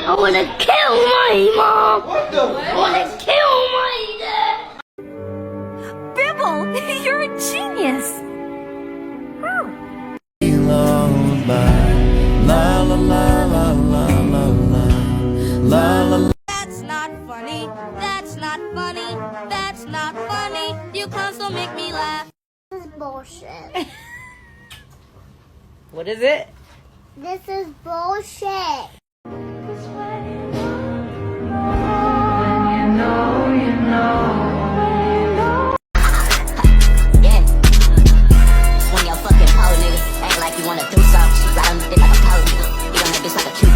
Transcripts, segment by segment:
I wanna kill my mom. What the? I wanna kill my dad. Bibble, you're a genius. That's not funny. That's not funny. That's not funny. You can't still make me laugh. This is bullshit. What is it? This is bullshit. Yeah. Swing your fucking pole, nigga. Act like you wanna do something. Ride on the dick like a pole. You don't have this like a cute.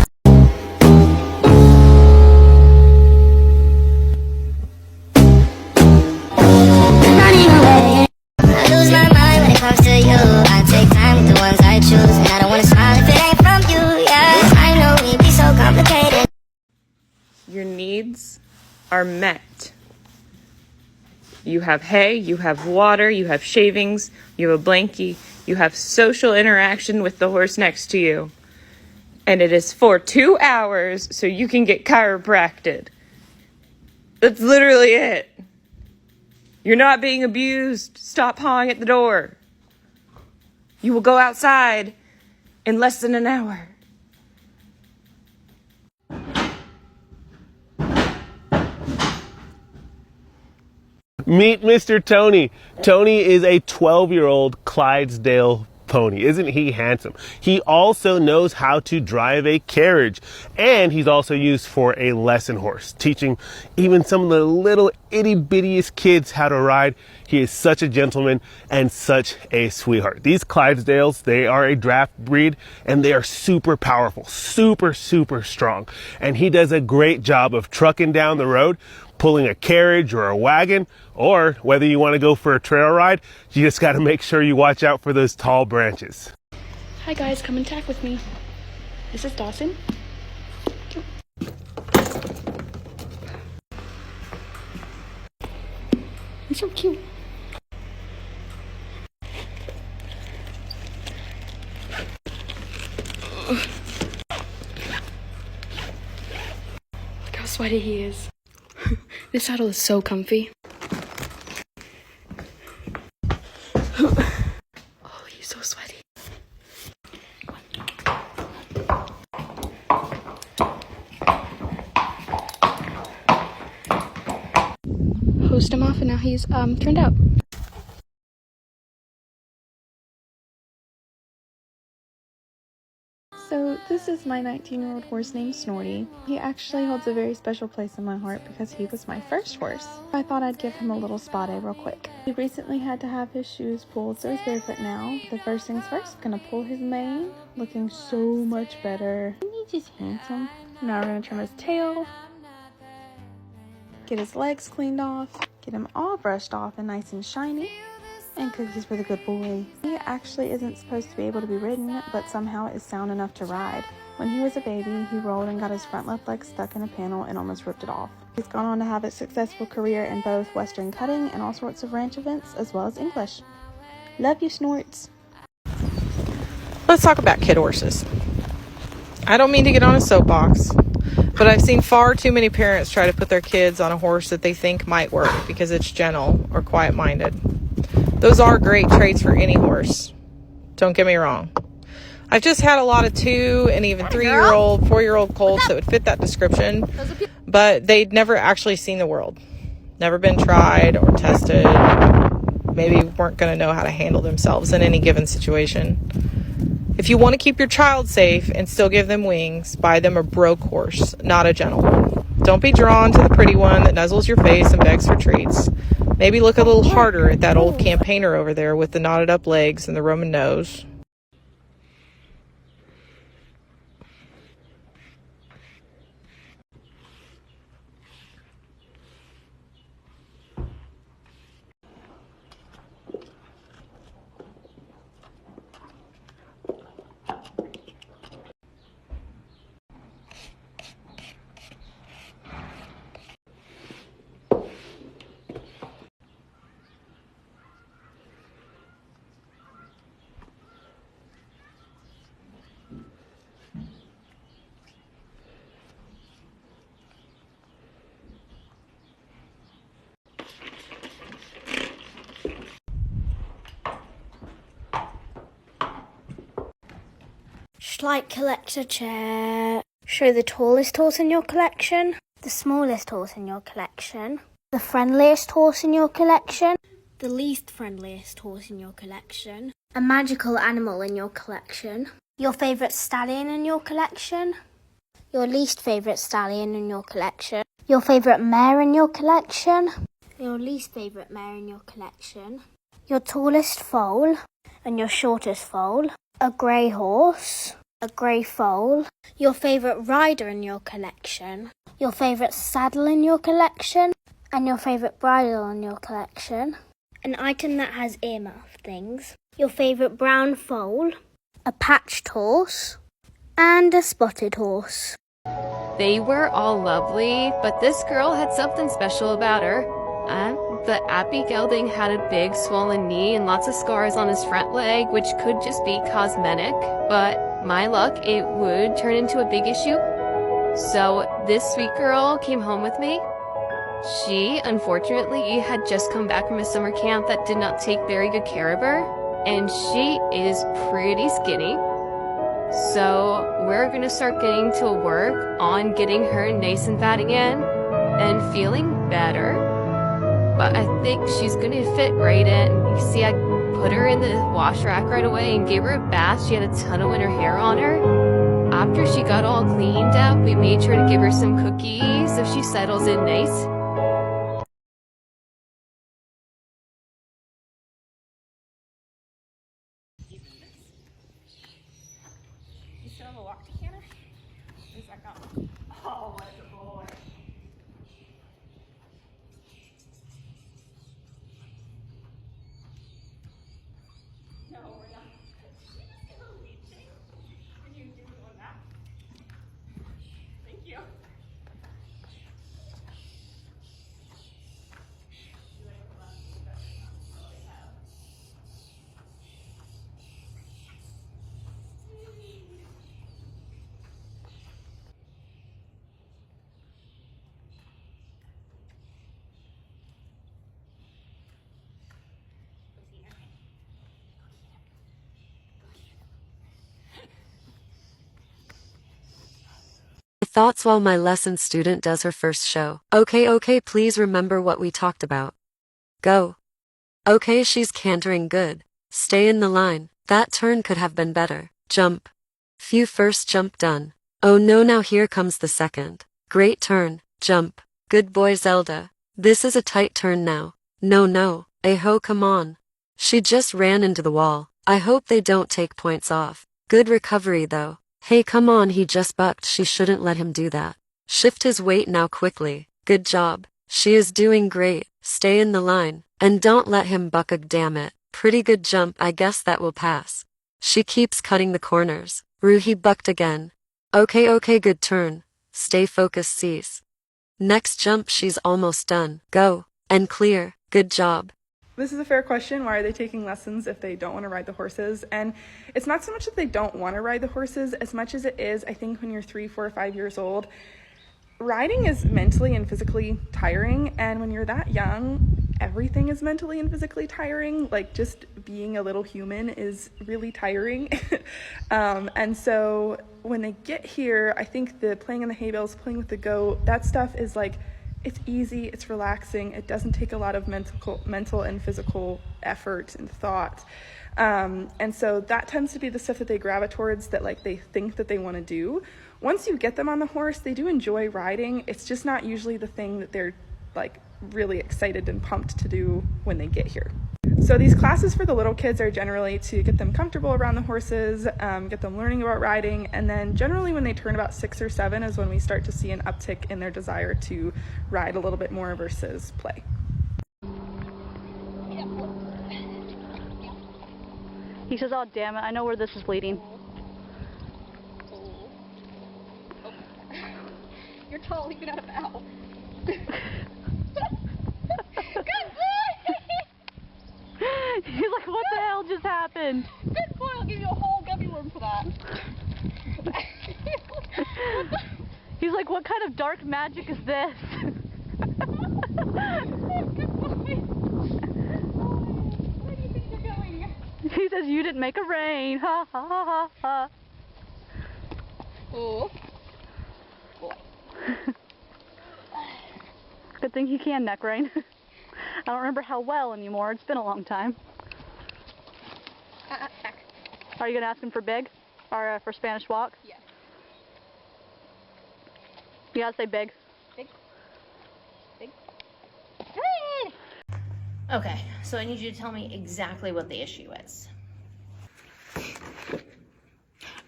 I lose my mind when it comes to you. I take time with the ones I choose, and I don't wanna smile if it ain't from you. Yeah, I know we be so complicated. Your needs are met. You have hay, you have water, you have shavings, you have a blankie, you have social interaction with the horse next to you. And it is for 2 hours so you can get chiropractic. That's literally it. You're not being abused. Stop pawing at the door. You will go outside in less than an hour. Meet Mr. Tony. Tony is a 12-year-old Clydesdale pony. Isn't he handsome? He also knows how to drive a carriage, and he's also used for a lesson horse, teaching even some of the little itty-bittiest kids how to ride. He is such a gentleman and such a sweetheart. These Clydesdales, they are a draft breed, and they are super powerful, super strong. And he does a great job of trucking down the road, pulling a carriage or a wagon, or whether you want to go for a trail ride, you just got to make sure you watch out for those tall branches. Hi guys, come and tack with me. This is Dawson. He's so cute. Look how sweaty he is. This saddle is so comfy. Oh, he's so sweaty. Hosed him off and now he's turned out. So this is my 19-year-old horse named Snorty. He actually holds a very special place in my heart because he was my first horse. I thought I'd give him a little spot day real quick. He recently had to have his shoes pulled, so he's barefoot now. The first things first, gonna pull his mane, looking so much better. He's just handsome. Now we're gonna trim his tail, get his legs cleaned off, get him all brushed off and nice and shiny. And cookies for the good boy. He actually isn't supposed to be able to be ridden, but somehow is sound enough to ride. When he was a baby, he rolled and got his front left leg stuck in a panel and almost ripped it off. He's gone on to have a successful career in both Western cutting and all sorts of ranch events, as well as English. Love you, Snorts. Let's talk about kid horses. I don't mean to get on a soapbox, but I've seen far too many parents try to put their kids on a horse that they think might work because it's gentle or quiet-minded. Those are great traits for any horse. Don't get me wrong. I've just had a lot of 2 and even 3-year-old, 4-year-old colts that would fit that description, but they'd never actually seen the world. Never been tried or tested. Maybe weren't going to know how to handle themselves in any given situation. If you want to keep your child safe and still give them wings, buy them a broke horse, not a gentle one. Don't be drawn to the pretty one that nuzzles your face and begs for treats. Maybe look a little harder at that old campaigner over there with the knotted up legs and the Roman nose. flight collector chair. Show the tallest horse in your collection, the smallest horse in your collection, the friendliest horse in your collection, the least friendliest horse in your collection, a magical animal in your collection, your favourite stallion in your collection, your least favourite stallion in your collection, your favourite mare in your collection, your least favourite mare in your collection, your tallest foal and your shortest foal, a grey horse, a grey foal, your favourite rider in your collection, your favourite saddle in your collection, and your favourite bridle in your collection, an item that has earmuff things, your favourite brown foal, a patched horse, and a spotted horse. They were all lovely, but this girl had something special about her. The Appy gelding had a big swollen knee and lots of scars on his front leg, which could just be cosmetic, but my luck, it would turn into a big issue. So this sweet girl came home with me. She, unfortunately, had just come back from a summer camp that did not take very good care of her, and she is pretty skinny. So we're gonna start getting to work on getting her nice and fat again and feeling better. But I think she's gonna fit right in. You see, I put her in the wash rack right away and gave her a bath. She had a ton of winter hair on her. After she got all cleaned up, we made sure to give her some cookies so she settles in nice. You still have a walk decanter? Is that gone? Oh, what a boy. No, we're not. She's gonna leave you. When you do doing that. Thank you. Thoughts while my lesson student does her first show. Okay, please remember what we talked about. Go. Okay, she's cantering good. Stay in the line. That turn could have been better. Jump. Phew, first jump done. Oh no, now here comes the second. Great turn. Jump. Good boy, Zelda. This is a tight turn now. No. Aho, come on. She just ran into the wall. I hope they don't take points off. Good recovery though. Hey, come on, he just bucked. She shouldn't let him do that. Shift his weight now quickly. Good job. She is doing great. Stay in the line. And don't let him buck. Damn it. Pretty good jump. I guess that will pass. She keeps cutting the corners. Rue, he bucked again. Okay, good turn. Stay focused, cease. Next jump, she's almost done. Go. And clear. Good job. This is a fair question. Why are they taking lessons if they don't want to ride the horses? And it's not so much that they don't want to ride the horses as much as it is, I think, when you're 3, 4, 5 years old, riding is mentally and physically tiring. And when you're that young, everything is mentally and physically tiring. Like, just being a little human is really tiring. And so when they get here, I think the playing in the hay bales, playing with the goat, that stuff is like, it's easy, it's relaxing, it doesn't take a lot of mental and physical effort and thought. And so that tends to be the stuff that they gravitate towards, that like they think that they want to do. Once you get them on the horse, they do enjoy riding. It's just not usually the thing that they're like really excited and pumped to do when they get here. So these classes for the little kids are generally to get them comfortable around the horses, get them learning about riding, and then generally when they turn about 6 or 7 is when we start to see an uptick in their desire to ride a little bit more versus play. He says, oh damn it, I know where this is leading. You're tall, even out of bow. He's like, what the hell just happened? Good boy, I'll give you a whole gummy worm for that. He's like, what kind of dark magic is this? Good boy. Where do you think you're going? He says, you didn't make a rain. Ha ha ha ha. Oh. Boy. Good thing you can neck rein. I don't remember how well anymore. It's been a long time. Back. Are you going to ask him for big? Or for Spanish walk? Yes. You got to say big. Big. Big. Okay, so I need you to tell me exactly what the issue is.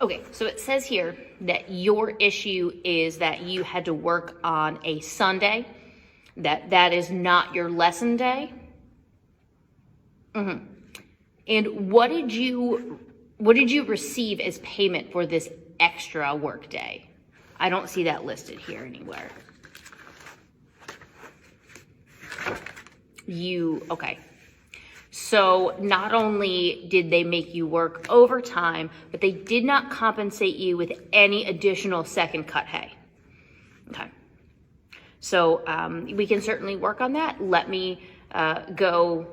Okay, so it says here that your issue is that you had to work on a Sunday, that is not your lesson day. And what did you receive as payment for this extra work day? I don't see that listed here anywhere. Okay. So not only did they make you work overtime, but they did not compensate you with any additional second cut hay. Okay. So we can certainly work on that. Let me go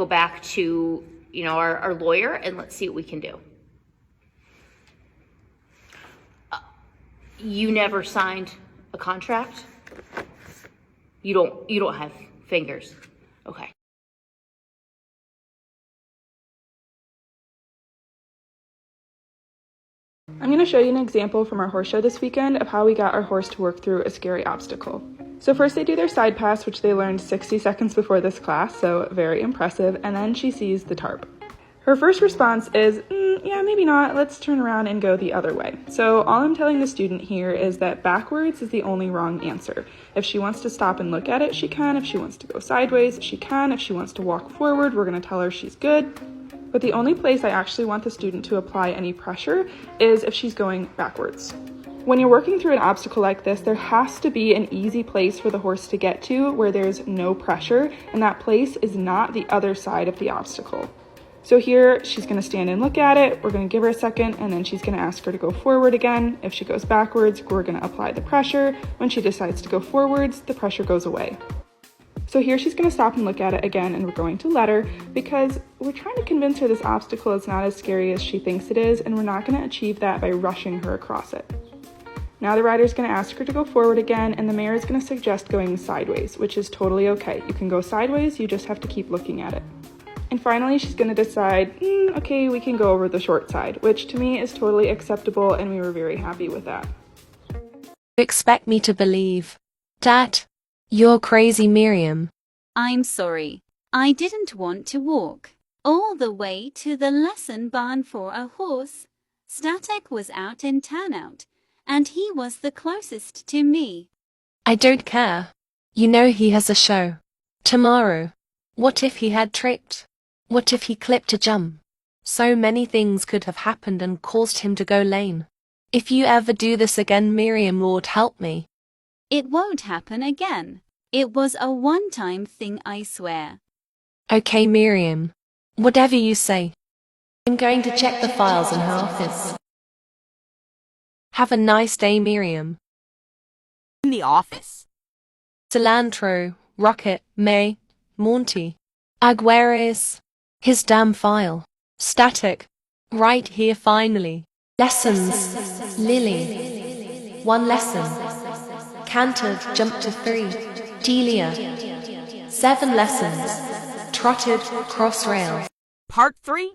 back to, our lawyer, and let's see what we can do. You never signed a contract? You don't have fingers. Okay. I'm going to show you an example from our horse show this weekend of how we got our horse to work through a scary obstacle. So first they do their side pass, which they learned 60 seconds before this class, so very impressive, and then she sees the tarp. Her first response is, yeah, maybe not, let's turn around and go the other way. So all I'm telling the student here is that backwards is the only wrong answer. If she wants to stop and look at it, she can. If she wants to go sideways, she can. If she wants to walk forward, we're going to tell her she's good. But the only place I actually want the student to apply any pressure is if she's going backwards. When you're working through an obstacle like this, there has to be an easy place for the horse to get to where there's no pressure, and that place is not the other side of the obstacle. So here, she's going to stand and look at it, we're going to give her a second, and then she's going to ask her to go forward again. If she goes backwards, we're going to apply the pressure. When she decides to go forwards, the pressure goes away. So here she's going to stop and look at it again, and we're going to let her because we're trying to convince her this obstacle is not as scary as she thinks it is, and we're not going to achieve that by rushing her across it. Now the rider's going to ask her to go forward again, and the mare is going to suggest going sideways, which is totally okay. You can go sideways, you just have to keep looking at it. And finally, she's going to decide, okay, we can go over the short side, which to me is totally acceptable, and we were very happy with that. You expect me to believe that you're crazy, Miriam? I'm sorry. I didn't want to walk all the way to the lesson barn for a horse. Static was out in turnout, and he was the closest to me. I don't care. You know he has a show tomorrow. What if he had tripped? What if he clipped a jump? So many things could have happened and caused him to go lame. If you ever do this again, Miriam, Lord help me. It won't happen again. It was a one-time thing, I swear. Okay, Miriam. Whatever you say. I'm going to check the files in her office. Have a nice day, Miriam. In the office. Cilantro, Rocket, May, Monty. Aguirre's. His damn file. Static. Right here finally. Lessons. Lily. 1 lesson. Cantered, jumped to 3. Delia. 7 lessons. Trotted, cross rail. Part 3.